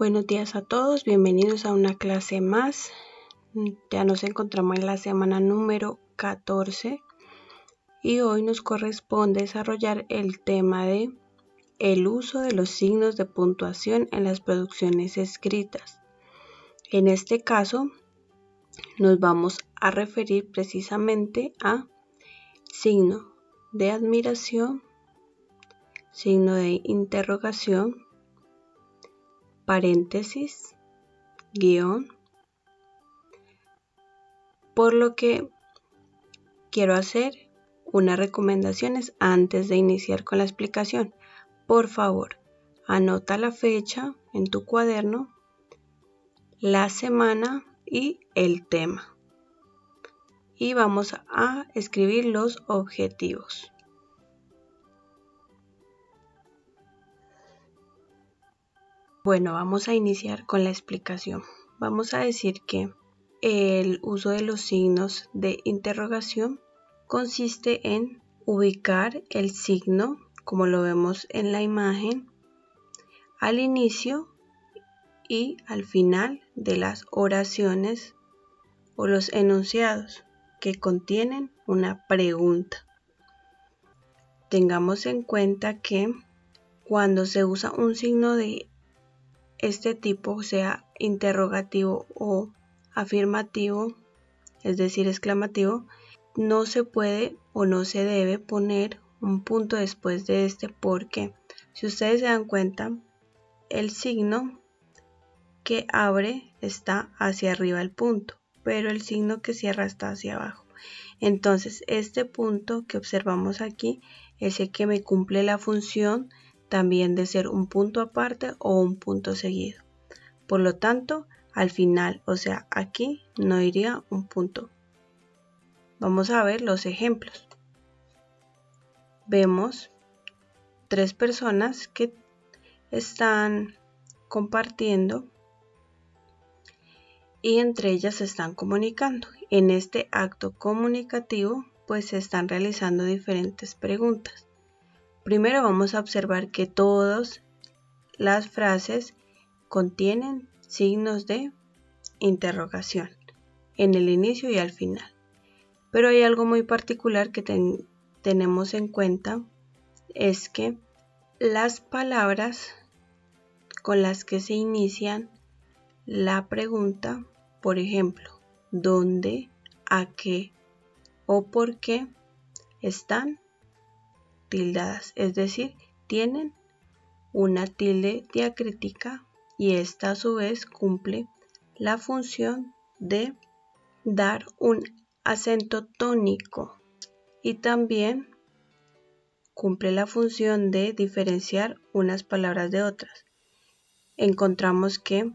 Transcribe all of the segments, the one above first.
Buenos días a todos, bienvenidos a una clase más. Ya nos encontramos en la semana número 14 y hoy nos corresponde desarrollar el tema de el uso de los signos de puntuación en las producciones escritas. En este caso nos vamos a referir precisamente a signo de admiración, signo de interrogación, paréntesis, guión, por lo que quiero hacer unas recomendaciones antes de iniciar con la explicación. Por favor, anota la fecha en tu cuaderno, la semana y el tema. Y vamos a escribir los objetivos. Bueno, vamos a iniciar con la explicación. Vamos a decir que el uso de los signos de interrogación consiste en ubicar el signo, como lo vemos en la imagen, al inicio y al final de las oraciones o los enunciados que contienen una pregunta. Tengamos en cuenta que cuando se usa un signo de este tipo, sea interrogativo o afirmativo, es decir, exclamativo, no se puede o no se debe poner un punto después de este porque, si ustedes se dan cuenta, el signo que abre está hacia arriba el punto, pero el signo que cierra está hacia abajo. Entonces, este punto que observamos aquí es el que me cumple la función también de ser un punto aparte o un punto seguido. Por lo tanto, al final, o sea, aquí no iría un punto. Vamos a ver los ejemplos. Vemos 3 personas que están compartiendo y entre ellas se están comunicando. En este acto comunicativo, pues se están realizando diferentes preguntas. Primero vamos a observar que todas las frases contienen signos de interrogación en el inicio y al final. Pero hay algo muy particular que tenemos en cuenta, es que las palabras con las que se inician la pregunta, por ejemplo, ¿dónde, a qué o por qué?, están tildadas, es decir, tienen una tilde diacrítica y esta a su vez cumple la función de dar un acento tónico y también cumple la función de diferenciar unas palabras de otras. Encontramos que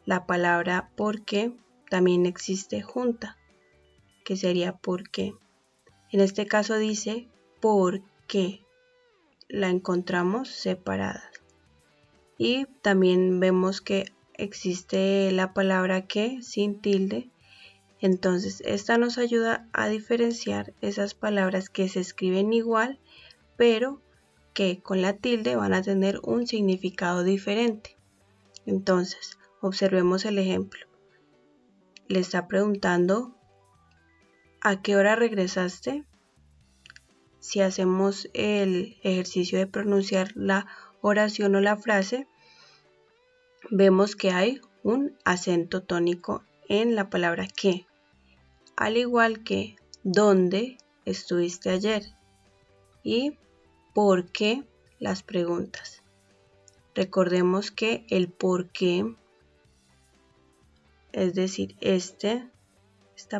la palabra por qué también existe junta, que sería por qué. En este caso dice por qué, la encontramos separada. Y también vemos que existe la palabra que sin tilde. Entonces esta nos ayuda a diferenciar esas palabras que se escriben igual, pero que con la tilde van a tener un significado diferente. Entonces, observemos el ejemplo. Le está preguntando ¿a qué hora regresaste? Si hacemos el ejercicio de pronunciar la oración o la frase, vemos que hay un acento tónico en la palabra que, al igual que ¿dónde estuviste ayer? Y ¿por qué? Las preguntas. Recordemos que el por qué, es decir, esta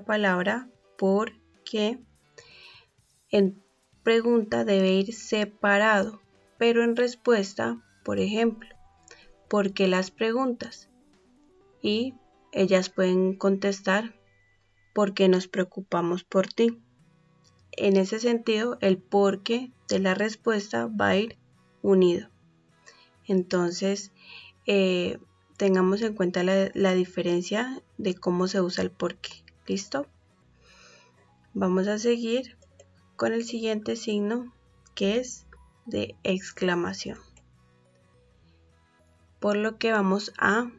palabra por qué, en pregunta debe ir separado, pero en respuesta, por ejemplo, ¿por qué las preguntas? Y ellas pueden contestar ¿por qué nos preocupamos por ti? En ese sentido, el por qué de la respuesta va a ir unido. Entonces, tengamos en cuenta la diferencia de cómo se usa el por qué. ¿Listo? Vamos a seguir con el siguiente signo, que es de exclamación. por lo que vamos a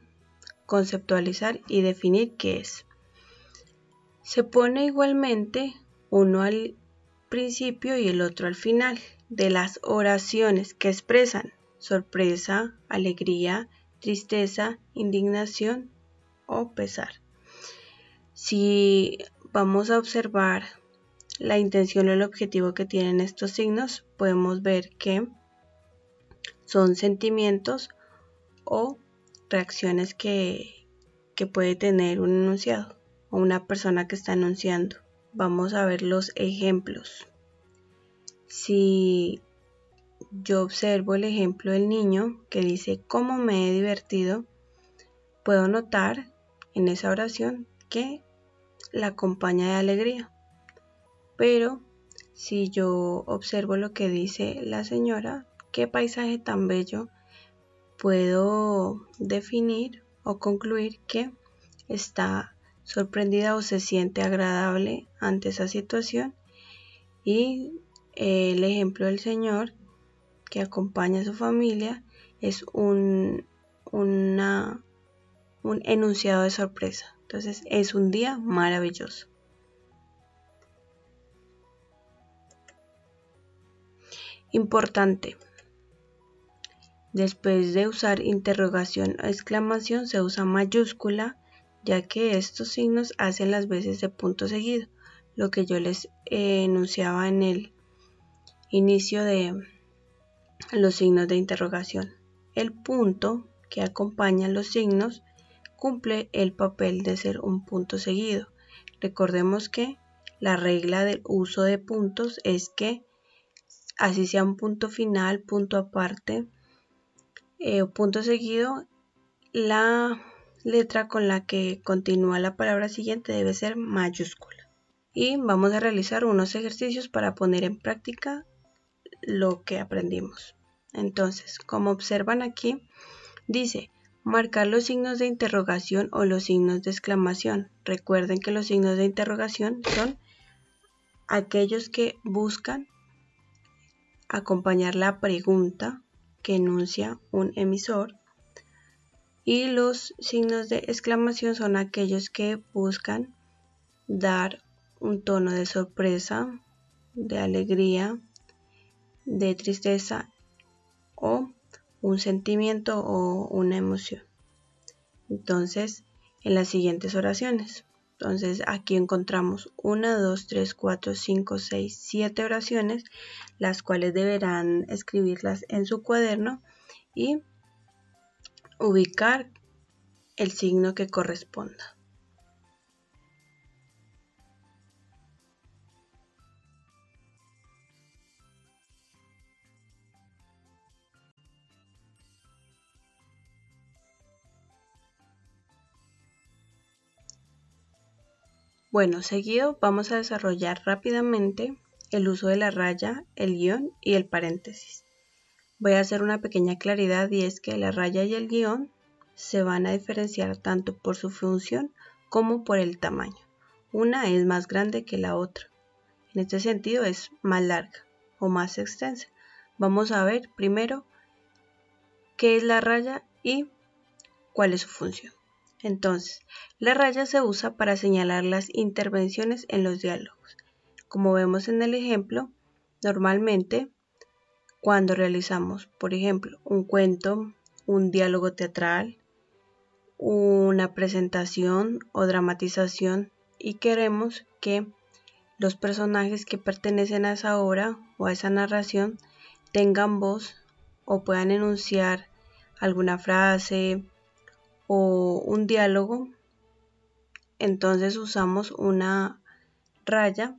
conceptualizar y definir qué es. Se pone igualmente uno al principio y el otro al final de las oraciones que expresan sorpresa, alegría, tristeza, indignación o pesar. Si vamos a observar la intención o el objetivo que tienen estos signos, podemos ver que son sentimientos o reacciones que puede tener un enunciado o una persona que está enunciando. Vamos a ver los ejemplos. Si yo observo el ejemplo del niño que dice cómo me he divertido, puedo notar en esa oración que la acompaña de alegría. Pero si yo observo lo que dice la señora, qué paisaje tan bello, puedo definir o concluir que está sorprendida o se siente agradable ante esa situación. Y el ejemplo del señor que acompaña a su familia es un enunciado de sorpresa. Entonces es un día maravilloso. Importante. Después de usar interrogación o exclamación se usa mayúscula, ya que estos signos hacen las veces de punto seguido, lo que yo les enunciaba en el inicio de los signos de interrogación. El punto que acompaña los signos cumple el papel de ser un punto seguido. Recordemos que la regla del uso de puntos es que así sea un punto final, punto aparte o punto seguido, la letra con la que continúa la palabra siguiente debe ser mayúscula. Y vamos a realizar unos ejercicios para poner en práctica lo que aprendimos. Entonces, como observan aquí, dice marcar los signos de interrogación o los signos de exclamación. Recuerden que los signos de interrogación son aquellos que buscan acompañar la pregunta que enuncia un emisor, y los signos de exclamación son aquellos que buscan dar un tono de sorpresa, de alegría, de tristeza o un sentimiento o una emoción. Entonces, en las siguientes oraciones. Entonces, aquí encontramos 1, 2, 3, 4, 5, 6, 7 oraciones, las cuales deberán escribirlas en su cuaderno y ubicar el signo que corresponda. Bueno, seguido vamos a desarrollar rápidamente el uso de la raya, el guión y el paréntesis. Voy a hacer una pequeña claridad, y es que la raya y el guión se van a diferenciar tanto por su función como por el tamaño. Una es más grande que la otra. En este sentido es más larga o más extensa. Vamos a ver primero qué es la raya y cuál es su función. Entonces, la raya se usa para señalar las intervenciones en los diálogos. Como vemos en el ejemplo, normalmente cuando realizamos, por ejemplo, un cuento, un diálogo teatral, una presentación o dramatización, y queremos que los personajes que pertenecen a esa obra o a esa narración tengan voz o puedan enunciar alguna frase o un diálogo, entonces usamos una raya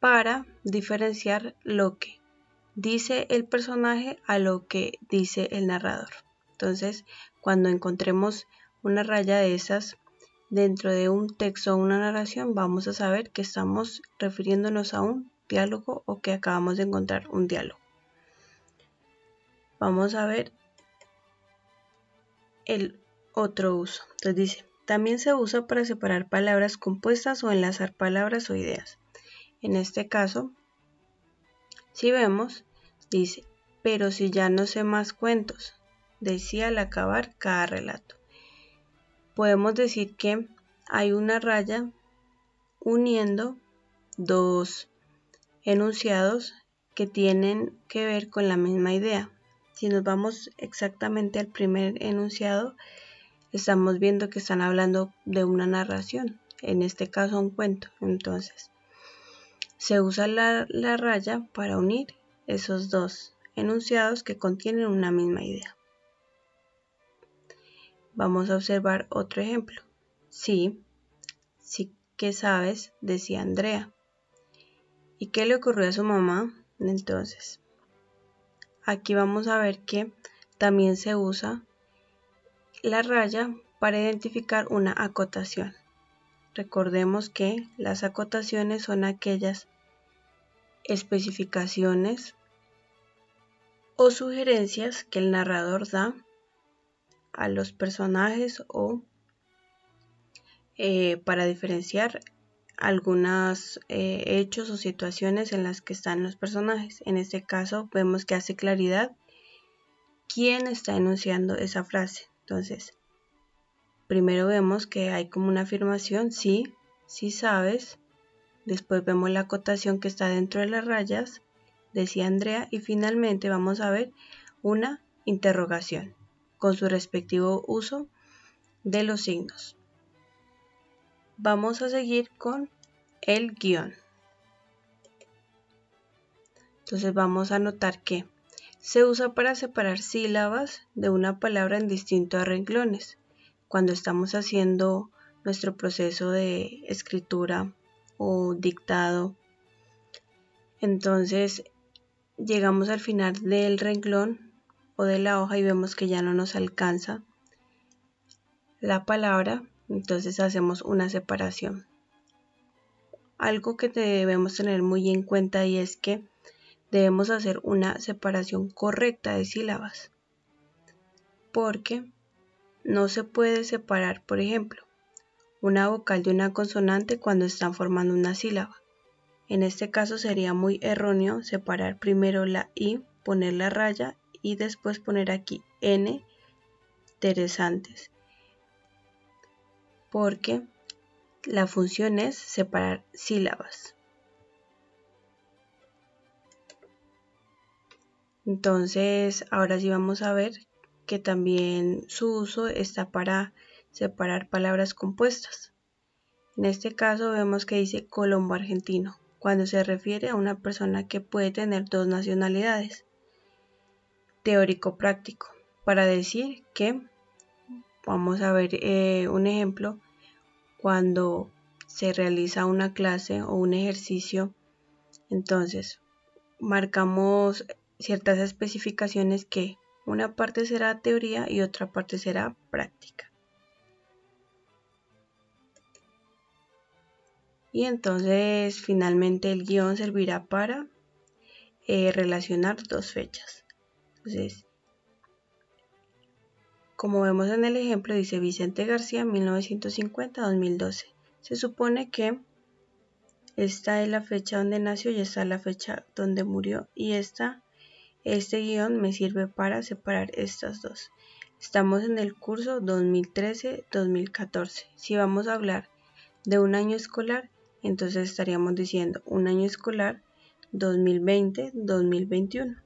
para diferenciar lo que dice el personaje a lo que dice el narrador. Entonces, cuando encontremos una raya de esas dentro de un texto o una narración, vamos a saber que estamos refiriéndonos a un diálogo o que acabamos de encontrar un diálogo. Vamos a ver el otro uso. Entonces dice, también se usa para separar palabras compuestas o enlazar palabras o ideas. En este caso, si vemos, dice, pero si ya no sé más cuentos, decía al acabar cada relato. Podemos decir que hay una raya uniendo dos enunciados que tienen que ver con la misma idea. Si nos vamos exactamente al primer enunciado, estamos viendo que están hablando de una narración, en este caso un cuento. Entonces, se usa la raya para unir esos dos enunciados que contienen una misma idea. Vamos a observar otro ejemplo. Sí que sabes, decía Andrea. ¿Y qué le ocurrió a su mamá? Entonces, aquí vamos a ver que también se usa la raya para identificar una acotación. Recordemos que las acotaciones son aquellas especificaciones o sugerencias que el narrador da a los personajes o para diferenciar algunos hechos o situaciones en las que están los personajes. En este caso vemos que hace claridad quién está enunciando esa frase. Entonces, primero vemos que hay como una afirmación, sí sabes. Después vemos la acotación que está dentro de las rayas, decía Andrea, y finalmente vamos a ver una interrogación con su respectivo uso de los signos. Vamos a seguir con el guión. Entonces vamos a notar que se usa para separar sílabas de una palabra en distintos renglones. Cuando estamos haciendo nuestro proceso de escritura o dictado, entonces llegamos al final del renglón o de la hoja y vemos que ya no nos alcanza la palabra, entonces hacemos una separación. Algo que debemos tener muy en cuenta y es que debemos hacer una separación correcta de sílabas, porque no se puede separar, por ejemplo, una vocal de una consonante cuando están formando una sílaba. En este caso sería muy erróneo separar primero la I, poner la raya y después poner aquí N interesantes, porque la función es separar sílabas. Entonces, ahora sí vamos a ver que también su uso está para separar palabras compuestas. En este caso vemos que dice colombo argentino, cuando se refiere a una persona que puede tener dos nacionalidades. Teórico práctico, para decir que, vamos a ver un ejemplo, cuando se realiza una clase o un ejercicio, entonces marcamos ciertas especificaciones que una parte será teoría y otra parte será práctica. Y entonces finalmente el guión servirá para relacionar dos fechas. Entonces, como vemos en el ejemplo, dice Vicente García 1950-2012. Se supone que esta es la fecha donde nació y esta es la fecha donde murió, y este guión me sirve para separar estas dos. Estamos en el curso 2013-2014. Si vamos a hablar de un año escolar, entonces estaríamos diciendo un año escolar 2020-2021.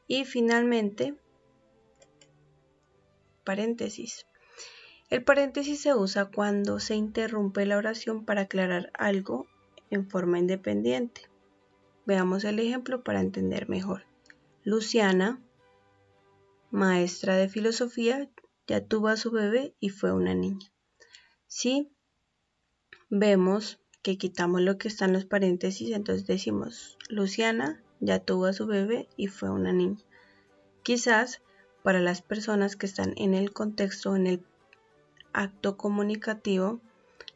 Y finalmente, paréntesis. El paréntesis se usa cuando se interrumpe la oración para aclarar algo en forma independiente. Veamos el ejemplo para entender mejor. Luciana, maestra de filosofía, ya tuvo a su bebé y fue una niña. Si vemos que quitamos lo que está en los paréntesis, entonces decimos Luciana ya tuvo a su bebé y fue una niña. Quizás para las personas que están en el contexto, en el acto comunicativo,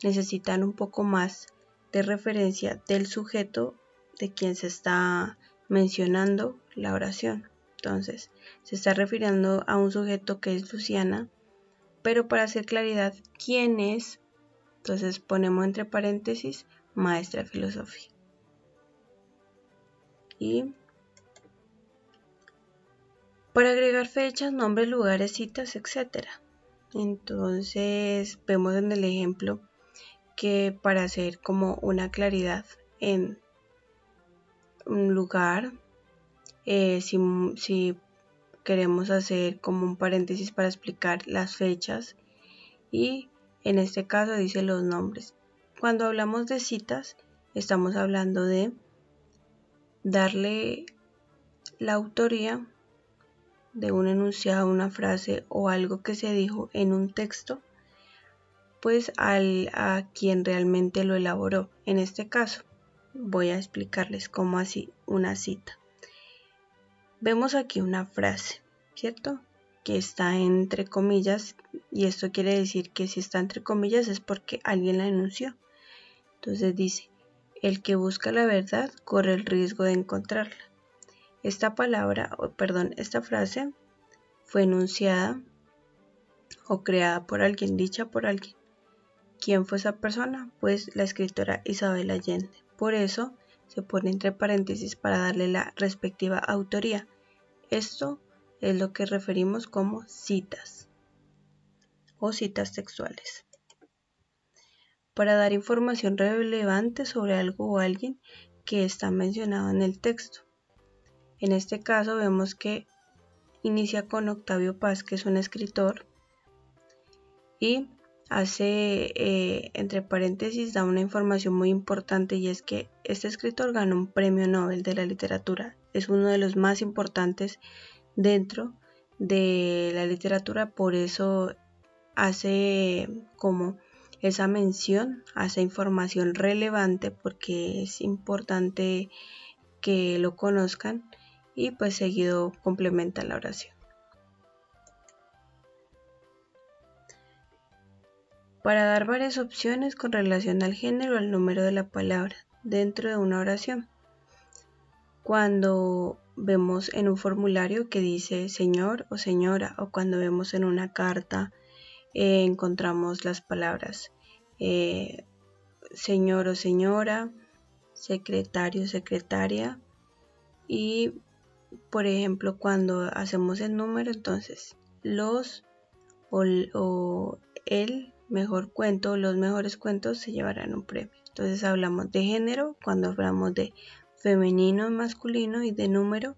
necesitan un poco más de referencia del sujeto de quien se está mencionando la oración. Entonces, se está refiriendo a un sujeto que es Luciana, pero para hacer claridad quién es, entonces ponemos entre paréntesis maestra de filosofía. Y para agregar fechas, nombres, lugares, citas, etc. Entonces vemos en el ejemplo que para hacer como una claridad en un lugar, si queremos hacer como un paréntesis para explicar las fechas, y en este caso dice los nombres. Cuando hablamos de citas, estamos hablando de darle la autoría de un enunciado, una frase o algo que se dijo en un texto, pues a quien realmente lo elaboró. En este caso, voy a explicarles cómo así una cita. Vemos aquí una frase, ¿cierto? Que está entre comillas, y esto quiere decir que si está entre comillas es porque alguien la enunció. Entonces dice, el que busca la verdad corre el riesgo de encontrarla. Esta frase fue enunciada o creada por alguien, dicha por alguien. ¿Quién fue esa persona? Pues la escritora Isabel Allende. Por eso se pone entre paréntesis para darle la respectiva autoría. Esto es lo que referimos como citas o citas textuales. Para dar información relevante sobre algo o alguien que está mencionado en el texto. En este caso vemos que inicia con Octavio Paz, que es un escritor, y hace entre paréntesis da una información muy importante, y es que este escritor ganó un premio Nobel de la literatura. Es uno de los más importantes dentro de la literatura, por eso hace como esa mención, hace información relevante porque es importante que lo conozcan, y pues seguido complementa la oración. Para dar varias opciones con relación al género o al número de la palabra dentro de una oración. Cuando vemos en un formulario que dice señor o señora, o cuando vemos en una carta encontramos las palabras señor o señora, secretario o secretaria, y por ejemplo cuando hacemos el número, entonces los o el mejor cuento, los mejores cuentos se llevarán un premio. Entonces hablamos de género cuando hablamos de femenino, masculino, y de número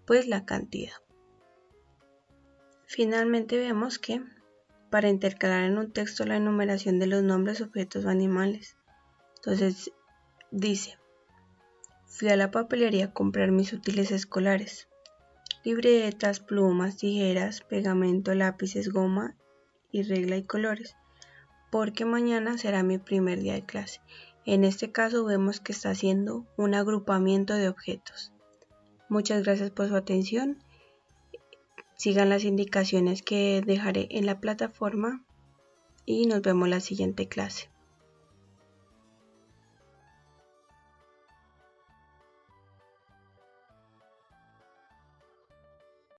pues la cantidad. Finalmente vemos que para intercalar en un texto la enumeración de los nombres, objetos o animales. Entonces dice, fui a la papelería a comprar mis útiles escolares, libretas, plumas, tijeras, pegamento, lápices, goma y regla y colores, porque mañana será mi primer día de clase. En este caso vemos que está haciendo un agrupamiento de objetos. Muchas gracias por su atención. Sigan las indicaciones que dejaré en la plataforma y nos vemos en la siguiente clase.